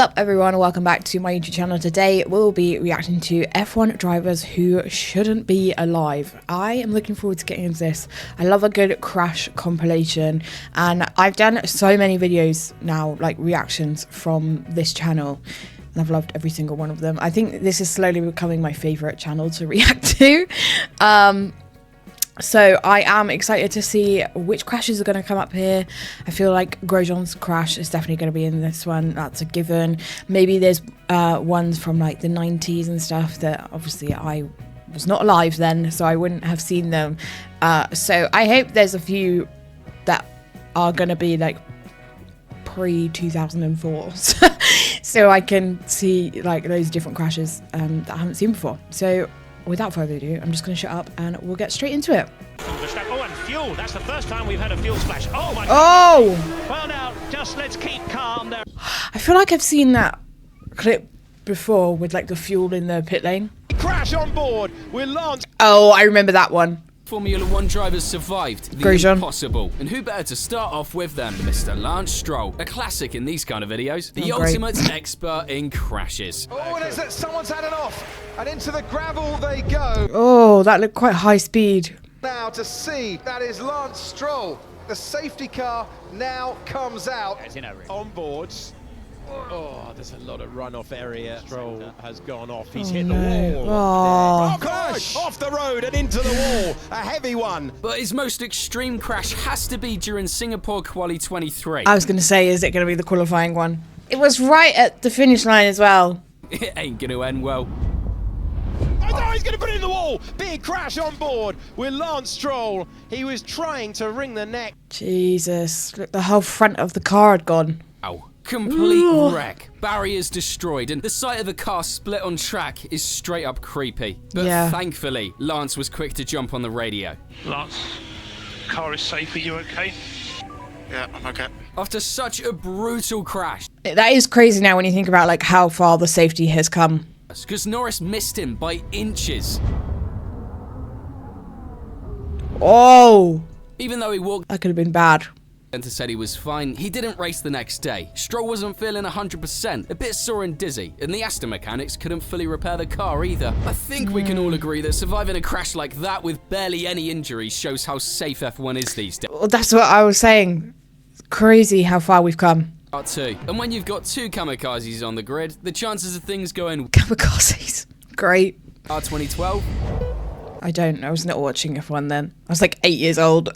up everyone, welcome back to my YouTube channel. Today we'll be reacting to F1 drivers who shouldn't be alive. I am looking forward to getting into this. I love a good crash compilation, and I've done so many videos now, like reactions from this channel, and I've loved every single one of them. I think this is slowly becoming my favorite channel to react to. So I am excited to see which crashes are going to come up here. I feel like Grosjean's crash is definitely going to be in this one. That's a given. Maybe there's ones from like the 90s and stuff that obviously I was not alive then, so I wouldn't have seen them. So I hope there's a few that are going to be like pre-2004. So I can see like those different crashes that I haven't seen before. So without further ado, I'm just going to shut up and we'll get straight into it. Oh, and fuel. That's the first time we've had a fuel splash. Oh, my God. Oh! Well, now, just let's keep calm there. I feel like I've seen that clip before with like the fuel in the pit lane. Crash on board with Lance. Oh, I remember that one. Formula One drivers survived the Grosjean. impossible, and who better to start off with than Mr. Lance Stroll, a classic in these kind of videos, the ultimate expert in crashes. Oh, and it's that someone's had an off, and into the gravel they go. Oh, that looked quite high speed. Now to see, that is Lance Stroll. The safety car now comes out. On boards. Oh, there's a lot of runoff area. Stroll has gone off. He's hit the wall. Oh. Oh, gosh! Off the road and into the wall. A heavy one. But his most extreme crash has to be during Singapore Quali 23. I was going to say, is it going to be the qualifying one? It was right at the finish line as well. It ain't going to end well. Oh, no, he's going to put it in the wall. Big crash on board with Lance Stroll. He was trying to wring the neck. Jesus, look, the whole front of the car had gone. Ow. Complete wreck, barriers destroyed, and the sight of the car split on track is straight up creepy. But thankfully, Lance was quick to jump on the radio. Lance, car is safe, are you okay? Yeah, I'm okay. After such a brutal crash. That is crazy now when you think about like how far the safety has come. Because Norris missed him by inches. Oh! Even though he walked That could have been bad. and said he was fine, he didn't race the next day. Stroll wasn't feeling 100%, a bit sore and dizzy, and the Aston mechanics couldn't fully repair the car either. I think we can all agree that surviving a crash like that with barely any injuries shows how safe F1 is these days. Well, that's what I was saying. It's crazy how far we've come. Part 2. And when you've got two kamikazes on the grid, the chances of things going Kamikazes. Great. are 2012. I don't. I was not watching F1 then. I was like 8 years old.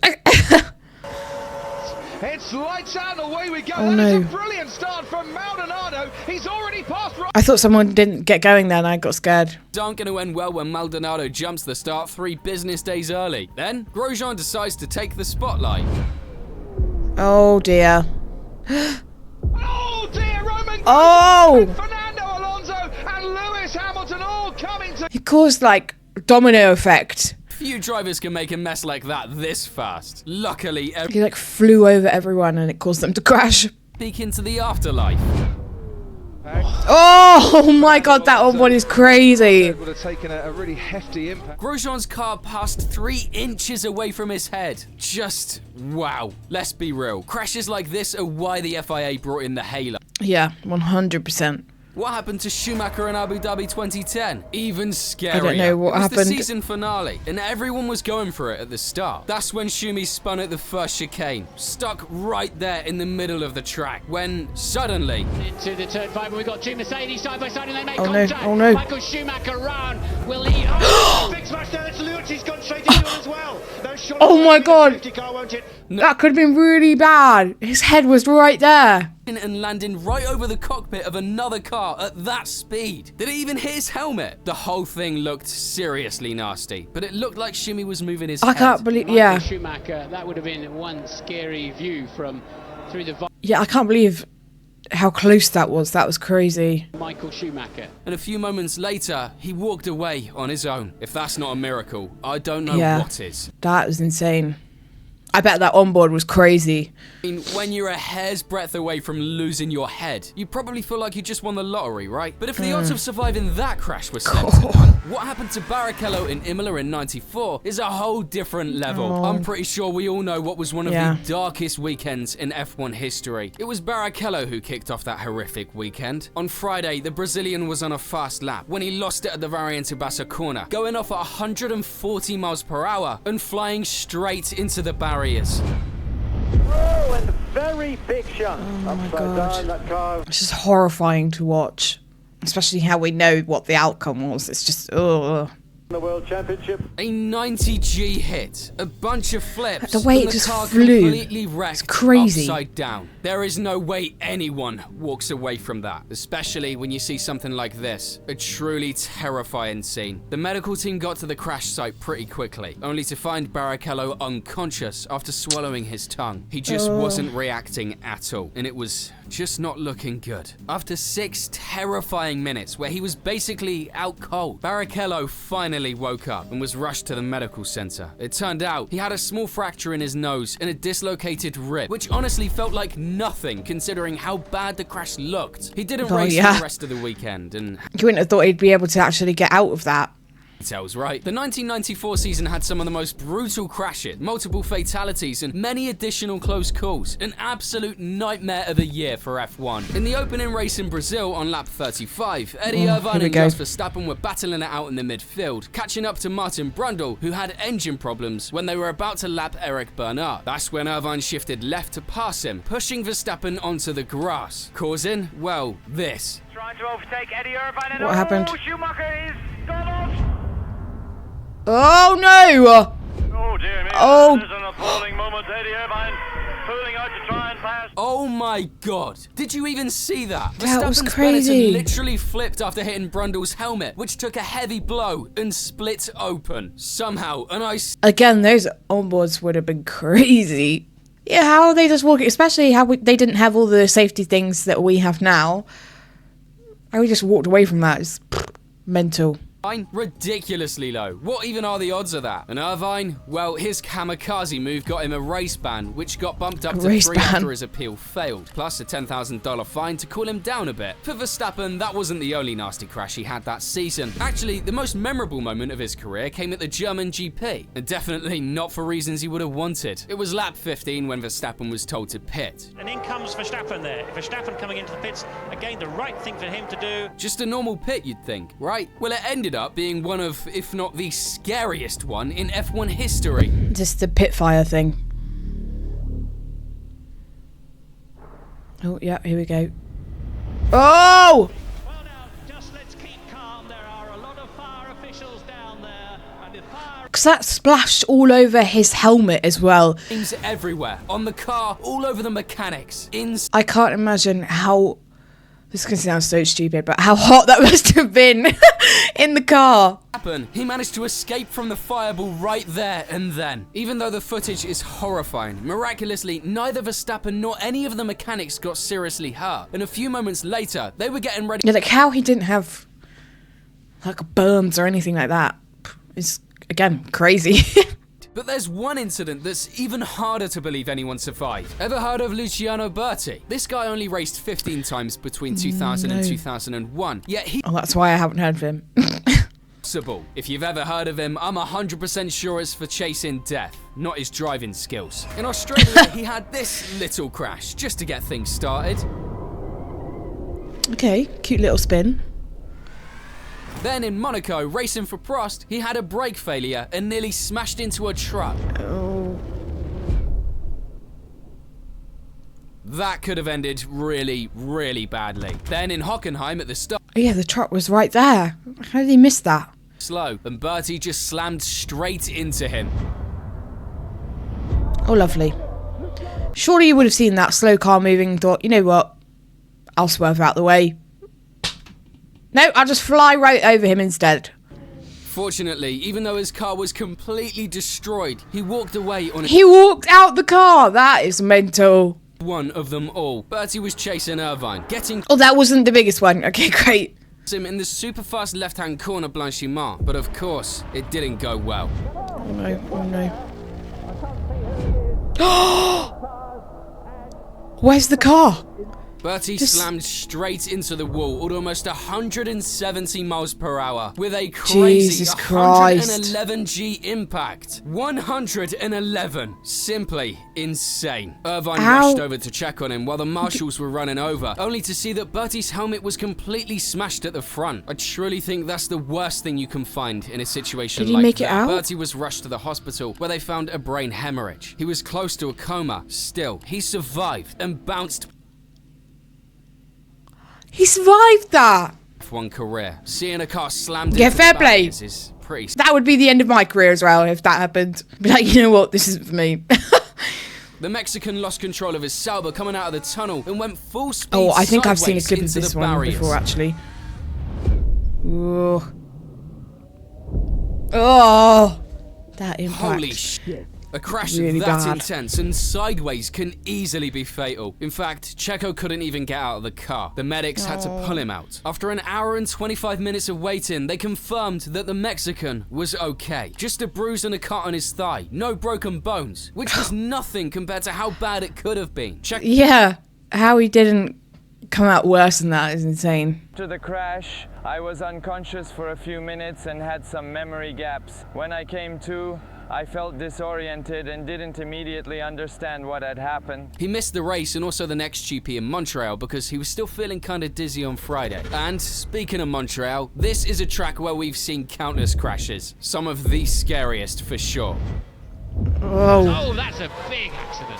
It's lights out, away we go. Oh, That no. is a brilliant start from Maldonado. He's already passed. I thought someone didn't get going then. I got scared. Aren't going to end well when Maldonado jumps the start 3 business days early. Then, Grosjean decides to take the spotlight. Oh dear. Oh dear, Romain Grosjean, Oh! Fernando Alonso and Lewis Hamilton all coming to. He caused like domino effect. Few drivers can make a mess like that this fast. Luckily, He like flew over everyone and it caused them to crash. peek into the afterlife. Oh my god, that one is crazy. Would have taken a really hefty impact. Grosjean's car passed 3 inches away from his head. Just wow. Let's be real. Crashes like this are why the FIA brought in the halo. Yeah, 100%. What happened to Schumacher in Abu Dhabi 2010? Even scarier. I don't know what it was happened. the season finale, and everyone was going for it at the start. That's when Schumi spun at the first chicane, stuck right there in the middle of the track, when suddenly... Into the turn 5, and we've got two Mercedes side by side, and they make Oh no, contact. oh no. Michael Schumacher round. Will he? Oh, Big smash there. It's Lewis. He's gone straight into it as well. No shot. Oh my god. Car, won't it? That could have been really bad. His head was right there. and landing right over the cockpit of another car at that speed. Did it even hit his helmet? The whole thing looked seriously nasty, but it looked like Shimmy was moving his I head. can't believe, Michael yeah. Schumacher, that would have been one scary view from through the Yeah, I can't believe how close that was. That was crazy. Michael Schumacher. And a few moments later, he walked away on his own. If that's not a miracle, I don't know Yeah. what is. That was insane. I bet that onboard was crazy. When you're a hair's breadth away from losing your head, you probably feel like you just won the lottery, right? But if the odds of surviving that crash were set to 1, what happened to Barrichello in Imola in '94 is a whole different level. I'm pretty sure we all know what was one of the darkest weekends in F1 history. It was Barrichello who kicked off that horrific weekend. On Friday, the Brazilian was on a fast lap when he lost it at the Variante corner, going off at 140 miles per hour and flying straight into the barriers. Oh, and very big shot. Oh my God. It's just horrifying to watch, especially how we know what the outcome was. It's just, ugh. The World Championship. A 90G hit, a bunch of flips, the way and it just car flew. completely wrecked, it's crazy. upside down. There is no way anyone walks away from that, especially when you see something like this. A truly terrifying scene. The medical team got to the crash site pretty quickly, only to find Barrichello unconscious after swallowing his tongue. He just wasn't reacting at all, and it was just not looking good. After 6 terrifying minutes where he was basically out cold, Barrichello finally woke up and was rushed to the medical center. It turned out he had a small fracture in his nose and a dislocated rib, which honestly felt like nothing considering how bad the crash looked. He didn't race for the rest of the weekend, and you wouldn't have thought he'd be able to actually get out of that. details right. The 1994 season had some of the most brutal crashes, multiple fatalities, and many additional close calls. An absolute nightmare of a year for F1. In the opening race in Brazil on lap 35, Eddie Irvine and Jos Verstappen were battling it out in the midfield, catching up to Martin Brundle, who had engine problems when they were about to lap Eric Bernard. That's when Irvine shifted left to pass him, pushing Verstappen onto the grass, causing, well, this. Trying to overtake Eddie Irvine, and what happened? Schumacher is gone off. Oh no! Oh dear me, oh. This is an appalling moment. Eddie Irvine pulling out to try and pass. Oh my god, did you even see that? That was Verstappen's crazy. Benetton literally flipped after hitting Brundle's helmet, which took a heavy blow and split open. Somehow, and Again, those onboards would have been crazy. Yeah, how are they just walking? Especially how they didn't have all the safety things that we have now. How we just walked away from that is mental. ridiculously low. What even are the odds of that? And Irvine, well, his kamikaze move got him a race ban, which got bumped up to 3 after his appeal failed, plus a $10,000 fine to cool him down a bit. For Verstappen, that wasn't the only nasty crash he had that season. Actually, the most memorable moment of his career came at the German GP, and definitely not for reasons he would have wanted. It was lap 15 when Verstappen was told to pit. And in comes Verstappen there. Verstappen coming into the pits, again the right thing for him to do. Just a normal pit, you'd think, right? Well, it ended up being one of, if not the scariest one in F1 history. Just the pit fire thing. Oh, yeah, here we go. Oh! Well now, just let's keep calm. There are a lot of fire officials down there. And the fire... Because that splashed all over his helmet as well. Things everywhere. On the car, all over the mechanics. I can't imagine how... This can sound so stupid, but how hot that must have been in the car. He managed to escape from the fireball right there and then. Even though the footage is horrifying, miraculously, neither Verstappen nor any of the mechanics got seriously hurt. And a few moments later, they were getting ready. Yeah, like how he didn't have like burns or anything like that is, again, crazy. But there's one incident that's even harder to believe anyone survived. Ever heard of Luciano Burti? This guy only raced 15 times between 2000 and 2001, yet he... Oh, that's why I haven't heard of him. If you've ever heard of him, I'm 100% sure it's for chasing death, not his driving skills. In Australia, he had this little crash, just to get things started. Okay, cute little spin. Then in Monaco, racing for Prost, he had a brake failure and nearly smashed into a truck. Oh. That could have ended really, really badly. Then in Hockenheim at the start... Oh yeah, the truck was right there. How did he miss that? Slow, and Burti just slammed straight into him. Oh, lovely. Surely you would have seen that slow car moving and thought, you know what? I'll swerve out the way. No, I'll just fly right over him instead. Fortunately, even though his car was completely destroyed, he walked away on He walked out the car! That is mental. One of them all. Burti was chasing Irvine, getting... Oh, that wasn't the biggest one. Okay, great. ...him in the super fast left-hand corner Blanchimont, but of course, it didn't go well. Oh no, oh no. Where's the car? Burti slammed straight into the wall at almost 170 miles per hour with a crazy Jesus Christ. 111G impact. 111. Simply insane. Irvine rushed over to check on him while the marshals were running over, only to see that Burti's helmet was completely smashed at the front. I truly think that's the worst thing you can find in a situation like that. Did he make it out? Burti was rushed to the hospital where they found a brain hemorrhage. He was close to a coma. Still, he survived and bounced He survived that. F1 career. Seeing a car slammed Yeah, into fair the play. barriers is pretty. That would be the end of my career as well if that happened. Be like, you know what, this isn't for me. The Mexican lost control of his Sauber coming out of the tunnel and went full speed. Oh, I think I've seen a sideways clip of into this the one barriers. before, actually. Oh, that impact. Holy shit. A crash Really that bad. intense and sideways can easily be fatal. In fact, Checo couldn't even get out of the car. The medics had to pull him out. After an hour and 25 minutes of waiting, they confirmed that the Mexican was okay. Just a bruise and a cut on his thigh. No broken bones, which was nothing compared to how bad it could have been. Yeah, how he didn't come out worse than that is insane. After the crash, I was unconscious for a few minutes and had some memory gaps. When I came to, I felt disoriented and didn't immediately understand what had happened. He missed the race and also the next GP in Montreal because he was still feeling kind of dizzy on Friday. And speaking of Montreal, this is a track where we've seen countless crashes. Some of the scariest for sure. Oh, that's a big accident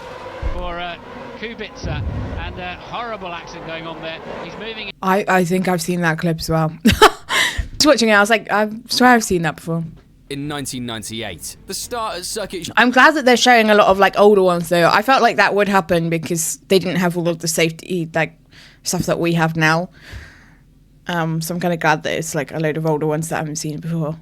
for Kubica, and a horrible accident going on there. He's moving. I think I've seen that clip as well. Just watching it, I was like, I swear I've seen that before. In 1998, the start at Circuit. I'm glad that they're showing a lot of like older ones though. I felt like that would happen because they didn't have all of the safety like stuff that we have now. So I'm kind of glad that it's like a load of older ones that I haven't seen before.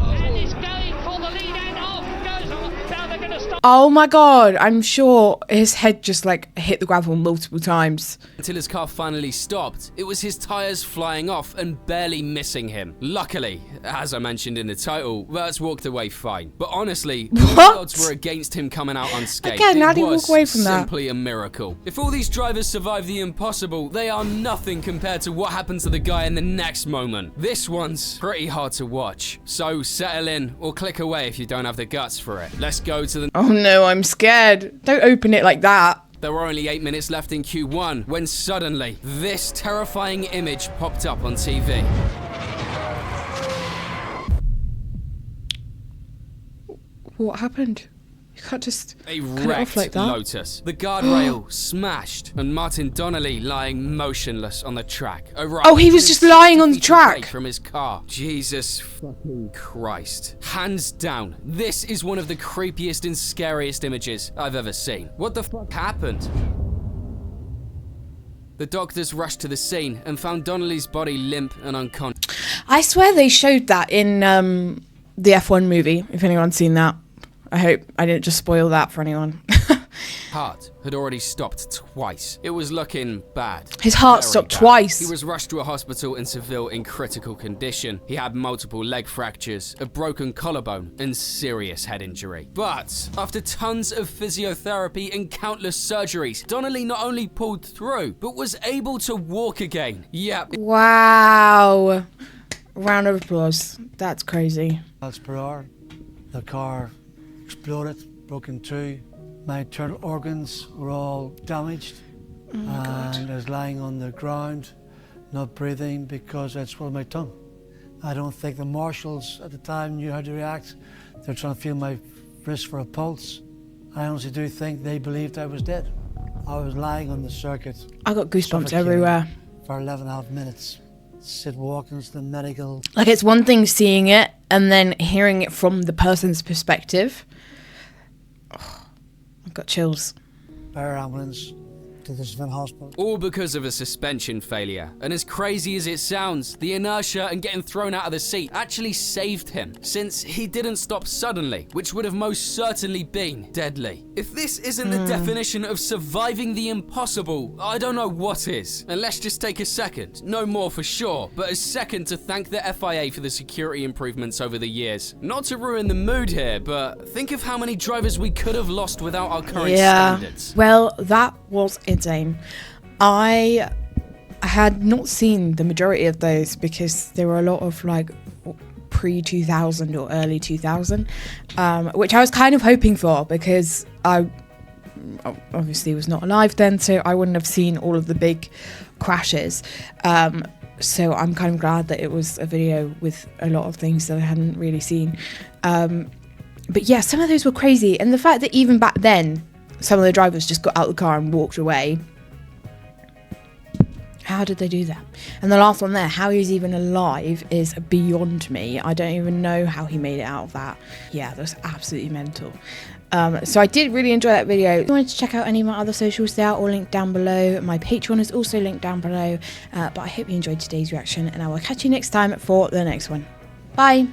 And he's going for the lead and off goes on. Now they're going to stop. Oh my god, I'm sure his head just like hit the gravel multiple times. Until his car finally stopped, it was his tyres flying off and barely missing him. Luckily, as I mentioned in the title, Verts walked away fine. But honestly, the odds were against him coming out unscathed. Again, how It did he was walk away from that? simply a miracle. If all these drivers survive the impossible, they are nothing compared to what happened to the guy in the next moment. This one's pretty hard to watch. So settle in or click away if you don't have the guts for it. Let's go to the... Oh no, I'm scared. Don't open it like that. There were only 8 minutes left in Q1 when suddenly this terrifying image popped up on TV. What happened? You can't just A cut it wrecked off like that. Lotus. The guardrail smashed and Martin Donnelly lying motionless on the track. Oh, he was just lying on the track. From his car. Jesus fucking Christ. Hands down, this is one of the creepiest and scariest images I've ever seen. What the fuck happened? The doctors rushed to the scene and found Donnelly's body limp and unconscious. I swear they showed that in the F1 movie, if anyone's seen that. I hope I didn't just spoil that for anyone. Heart had already stopped twice. It was looking bad. His heart Very stopped bad. twice. He was rushed to a hospital in Seville in critical condition. He had multiple leg fractures, a broken collarbone, and serious head injury. But after tons of physiotherapy and countless surgeries, Donnelly not only pulled through, but was able to walk again. Yep. Wow. Round of applause. That's crazy. Miles per hour. The car exploded, broke in two. My internal organs were all damaged, and I was lying on the ground, not breathing because I'd swallowed my tongue. I don't think the marshals at the time knew how to react. They're trying to feel my wrist for a pulse. I honestly do think they believed I was dead. I was lying on the circuit. I got goosebumps suffocating everywhere. for 11.5 minutes. Sid Walkins, the medical. Like, it's one thing seeing it and then hearing it from the person's perspective. Oh, I've got chills. Fire ambulance to the Savannah Hospital. All because of a suspension failure. And as crazy as it sounds, the inertia and getting thrown out of the seat actually saved him, since he didn't stop suddenly, which would have most certainly been deadly. If this isn't the definition of surviving the impossible, I don't know what is. And let's just take a second, no more for sure, but a second to thank the FIA for the security improvements over the years. Not to ruin the mood here, but think of how many drivers we could have lost without our current standards. Well, that was insane. I had not seen the majority of those because there were a lot of like pre-2000 or early 2000, which I was kind of hoping for because I obviously was not alive then, so I wouldn't have seen all of the big crashes. So I'm kind of glad that it was a video with a lot of things that I hadn't really seen. But yeah, some of those were crazy. And the fact that even back then, some of the drivers just got out of the car and walked away. How did they do that? And the last one there, how he's even alive is beyond me. I don't even know how he made it out of that. Yeah, that was absolutely mental. So I did really enjoy that video. If you wanted to check out any of my other socials, they are all linked down below. My Patreon is also linked down below. But I hope you enjoyed today's reaction, and I will catch you next time for the next one. Bye!